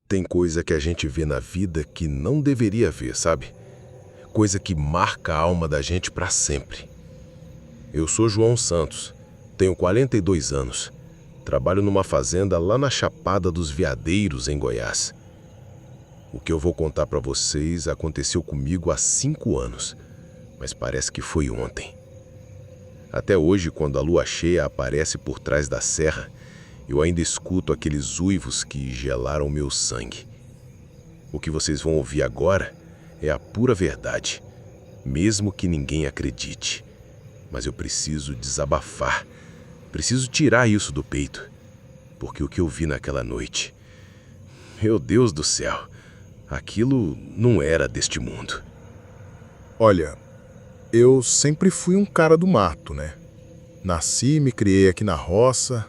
Tem coisa que a gente vê na vida que não deveria ver, sabe? Coisa que marca a alma da gente para sempre. Eu sou João Santos, tenho 42 anos, trabalho numa fazenda lá na Chapada dos Veadeiros, em Goiás. O que eu vou contar para vocês aconteceu comigo há 5 anos, mas parece que foi ontem. Até hoje, quando a lua cheia aparece por trás da serra, eu ainda escuto aqueles uivos que gelaram meu sangue. O que vocês vão ouvir agora é a pura verdade, mesmo que ninguém acredite. Mas eu preciso desabafar, preciso tirar isso do peito, porque o que eu vi naquela noite, meu Deus do céu, aquilo não era deste mundo. Olha, eu sempre fui um cara do mato, né? Nasci e me criei aqui na roça,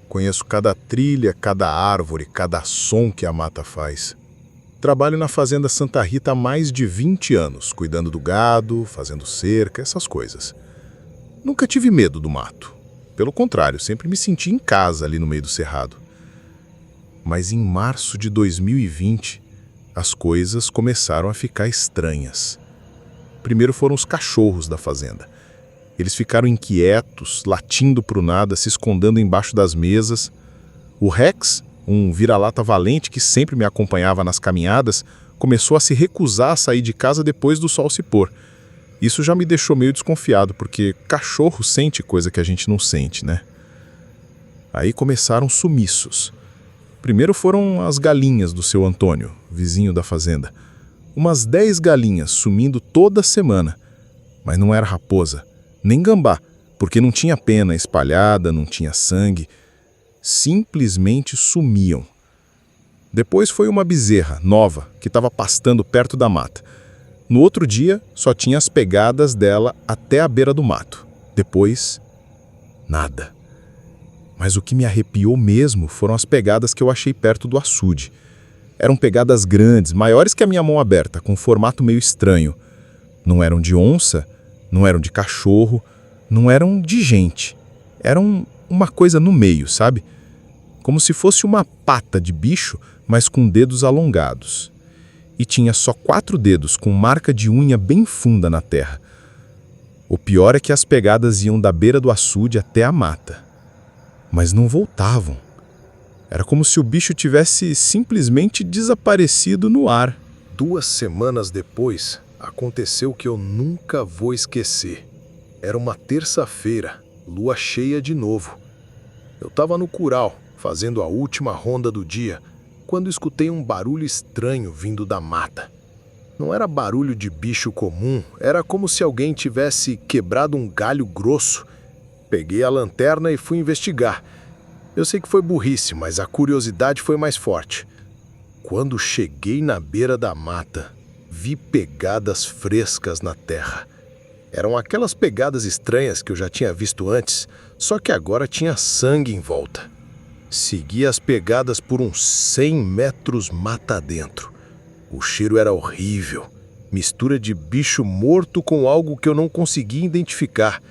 conheço cada trilha, cada árvore, cada som que a mata faz. Trabalho na Fazenda Santa Rita há mais de 20 anos, cuidando do gado, fazendo cerca, essas coisas. Nunca tive medo do mato. Pelo contrário, sempre me senti em casa ali no meio do cerrado. Mas em março de 2020, as coisas começaram a ficar estranhas. Primeiro foram os cachorros da fazenda. Eles ficaram inquietos, latindo pro nada, se escondendo embaixo das mesas. O Rex, um vira-lata valente que sempre me acompanhava nas caminhadas, começou a se recusar a sair de casa depois do sol se pôr. Isso já me deixou meio desconfiado, porque cachorro sente coisa que a gente não sente, né? Aí começaram sumiços. Primeiro foram as galinhas do seu Antônio, vizinho da fazenda. Umas 10 galinhas sumindo toda semana. Mas não era raposa, nem gambá, porque não tinha pena espalhada, não tinha sangue. Simplesmente sumiam. Depois foi uma bezerra nova que estava pastando perto da mata. No outro dia, só tinha as pegadas dela até a beira do mato. Depois, nada. Mas o que me arrepiou mesmo foram as pegadas que eu achei perto do açude. Eram pegadas grandes, maiores que a minha mão aberta, com um formato meio estranho. Não eram de onça, não eram de cachorro, não eram de gente. Eram uma coisa no meio, sabe? Como se fosse uma pata de bicho, mas com dedos alongados. E tinha só 4 dedos, com marca de unha bem funda na terra. O pior é que as pegadas iam da beira do açude até a mata. Mas não voltavam. Era como se o bicho tivesse simplesmente desaparecido no ar. 2 semanas depois, aconteceu o que eu nunca vou esquecer. Era uma terça-feira, lua cheia de novo. Eu estava no curral, fazendo a última ronda do dia, quando escutei um barulho estranho vindo da mata. Não era barulho de bicho comum, era como se alguém tivesse quebrado um galho grosso. Peguei a lanterna e fui investigar. Eu sei que foi burrice, mas a curiosidade foi mais forte. Quando cheguei na beira da mata, vi pegadas frescas na terra. Eram aquelas pegadas estranhas que eu já tinha visto antes, só que agora tinha sangue em volta. Segui as pegadas por uns 100 metros mata adentro. O cheiro era horrível, mistura de bicho morto com algo que eu não conseguia identificar.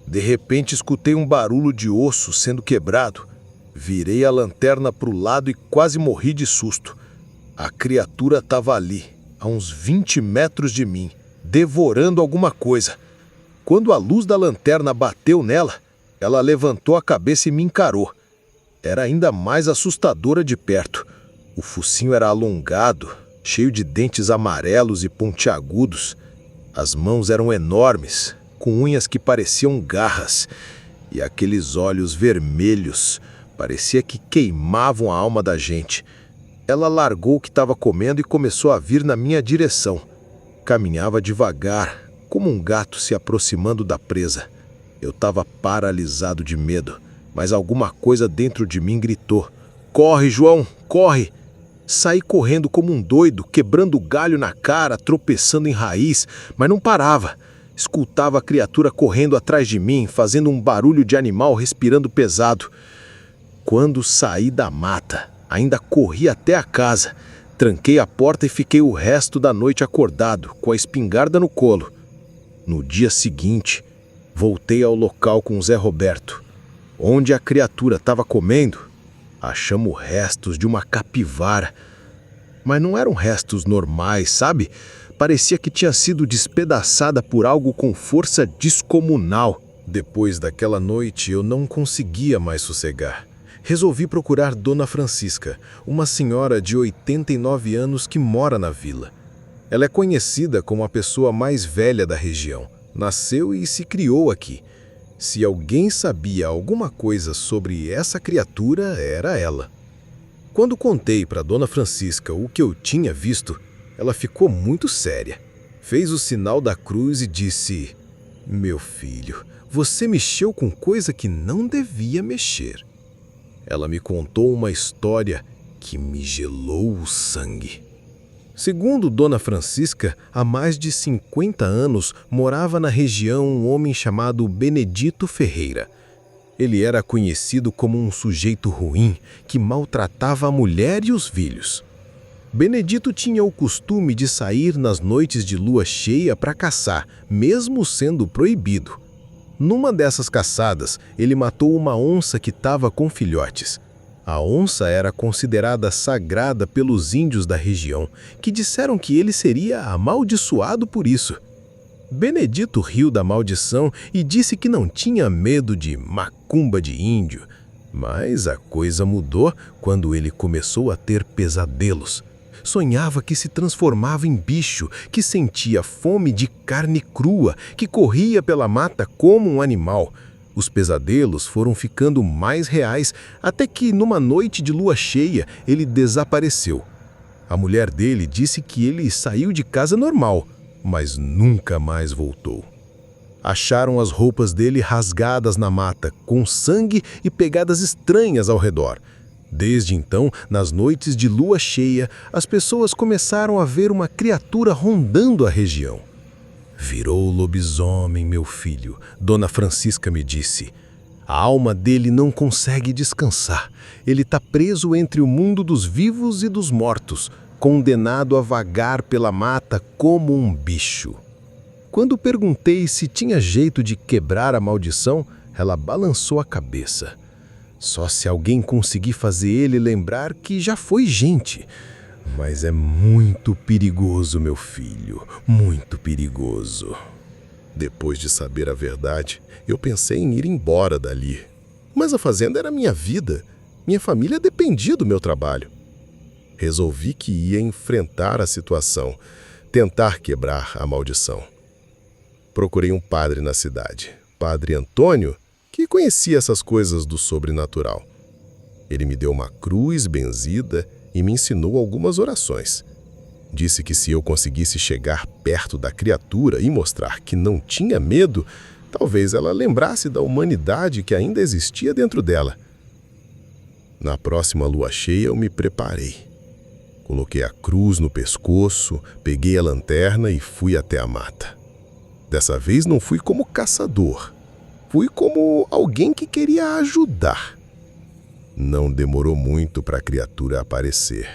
De repente escutei um barulho de osso sendo quebrado. Virei a lanterna para o lado e quase morri de susto. A criatura estava ali, a uns 20 metros de mim, devorando alguma coisa. Quando a luz da lanterna bateu nela, ela levantou a cabeça e me encarou. Era ainda mais assustadora de perto. O focinho era alongado, cheio de dentes amarelos e pontiagudos. As mãos eram enormes, com unhas que pareciam garras, e aqueles olhos vermelhos parecia que queimavam a alma da gente. Ela largou o que estava comendo e começou a vir na minha direção. Caminhava devagar, como um gato se aproximando da presa. Eu estava paralisado de medo, mas alguma coisa dentro de mim gritou: "Corre, João, corre!" Saí correndo como um doido, quebrando galho na cara, tropeçando em raiz, mas não parava. Escutava a criatura correndo atrás de mim, fazendo um barulho de animal respirando pesado. Quando saí da mata, ainda corri até a casa. Tranquei a porta e fiquei o resto da noite acordado, com a espingarda no colo. No dia seguinte, voltei ao local com Zé Roberto. Onde a criatura estava comendo, achamos restos de uma capivara. Mas não eram restos normais, sabe? Parecia que tinha sido despedaçada por algo com força descomunal. Depois daquela noite, eu não conseguia mais sossegar. Resolvi procurar Dona Francisca, uma senhora de 89 anos que mora na vila. Ela é conhecida como a pessoa mais velha da região. Nasceu e se criou aqui. Se alguém sabia alguma coisa sobre essa criatura, era ela. Quando contei para Dona Francisca o que eu tinha visto, ela ficou muito séria. Fez o sinal da cruz e disse: "Meu filho, você mexeu com coisa que não devia mexer." Ela me contou uma história que me gelou o sangue. Segundo Dona Francisca, há mais de 50 anos morava na região um homem chamado Benedito Ferreira. Ele era conhecido como um sujeito ruim que maltratava a mulher e os filhos. Benedito tinha o costume de sair nas noites de lua cheia para caçar, mesmo sendo proibido. Numa dessas caçadas, ele matou uma onça que estava com filhotes. A onça era considerada sagrada pelos índios da região, que disseram que ele seria amaldiçoado por isso. Benedito riu da maldição e disse que não tinha medo de macumba de índio. Mas a coisa mudou quando ele começou a ter pesadelos. Sonhava que se transformava em bicho, que sentia fome de carne crua, que corria pela mata como um animal. Os pesadelos foram ficando mais reais, até que numa noite de lua cheia ele desapareceu. A mulher dele disse que ele saiu de casa normal, mas nunca mais voltou. Acharam as roupas dele rasgadas na mata, com sangue e pegadas estranhas ao redor. Desde então, nas noites de lua cheia, as pessoas começaram a ver uma criatura rondando a região. "Virou lobisomem, meu filho", Dona Francisca me disse. "A alma dele não consegue descansar. Ele está preso entre o mundo dos vivos e dos mortos, condenado a vagar pela mata como um bicho." Quando perguntei se tinha jeito de quebrar a maldição, ela balançou a cabeça. "Só se alguém conseguir fazer ele lembrar que já foi gente. Mas é muito perigoso, meu filho, muito perigoso." Depois de saber a verdade, eu pensei em ir embora dali. Mas a fazenda era minha vida. Minha família dependia do meu trabalho. Resolvi que ia enfrentar a situação, tentar quebrar a maldição. Procurei um padre na cidade, Padre Antônio, que conhecia essas coisas do sobrenatural. Ele me deu uma cruz benzida e me ensinou algumas orações. Disse que se eu conseguisse chegar perto da criatura e mostrar que não tinha medo, talvez ela lembrasse da humanidade que ainda existia dentro dela. Na próxima lua cheia eu me preparei. Coloquei a cruz no pescoço, peguei a lanterna e fui até a mata. Dessa vez não fui como caçador, fui como alguém que queria ajudar. Não demorou muito para a criatura aparecer.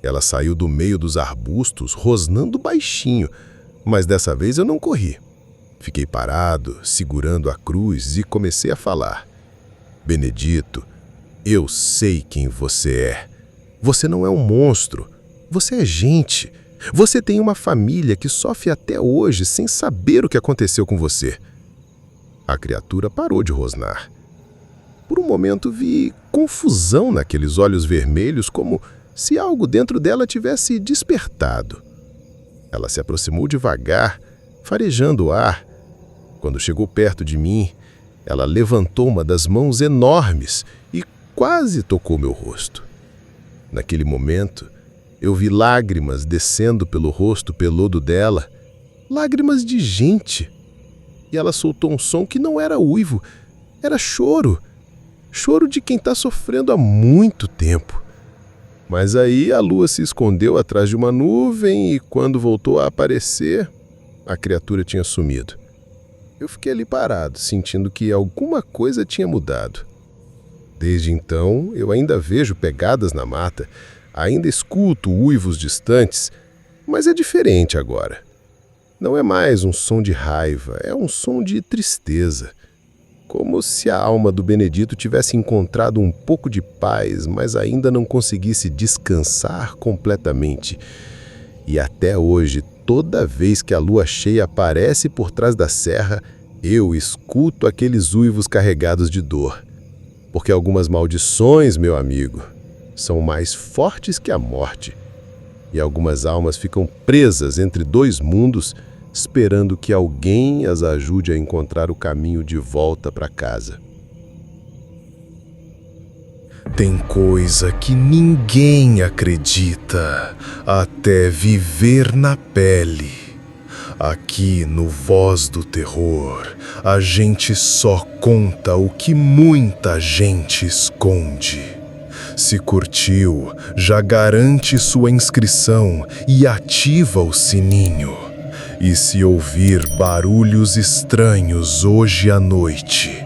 Ela saiu do meio dos arbustos, rosnando baixinho, mas dessa vez eu não corri. Fiquei parado, segurando a cruz e comecei a falar. "Benedito, eu sei quem você é. Você não é um monstro, você é gente. Você tem uma família que sofre até hoje sem saber o que aconteceu com você." A criatura parou de rosnar. Por um momento vi confusão naqueles olhos vermelhos, como se algo dentro dela tivesse despertado. Ela se aproximou devagar, farejando o ar. Quando chegou perto de mim, ela levantou uma das mãos enormes e quase tocou meu rosto. Naquele momento, eu vi lágrimas descendo pelo rosto peludo dela, lágrimas de gente. E ela soltou um som que não era uivo, era choro. Choro de quem está sofrendo há muito tempo. Mas aí a lua se escondeu atrás de uma nuvem e quando voltou a aparecer, a criatura tinha sumido. Eu fiquei ali parado, sentindo que alguma coisa tinha mudado. Desde então, eu ainda vejo pegadas na mata, ainda escuto uivos distantes, mas é diferente agora. Não é mais um som de raiva, é um som de tristeza. como se a alma do Benedito tivesse encontrado um pouco de paz, mas ainda não conseguisse descansar completamente. E até hoje, toda vez que a lua cheia aparece por trás da serra, eu escuto aqueles uivos carregados de dor. Porque algumas maldições, meu amigo, são mais fortes que a morte. E algumas almas ficam presas entre dois mundos, esperando que alguém as ajude a encontrar o caminho de volta para casa. Tem coisa que ninguém acredita até viver na pele. Aqui no Voz do Terror, a gente só conta o que muita gente esconde. Se curtiu, já garante sua inscrição e ativa o sininho. E se ouvir barulhos estranhos hoje à noite,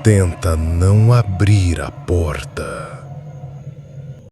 tenta não abrir a porta.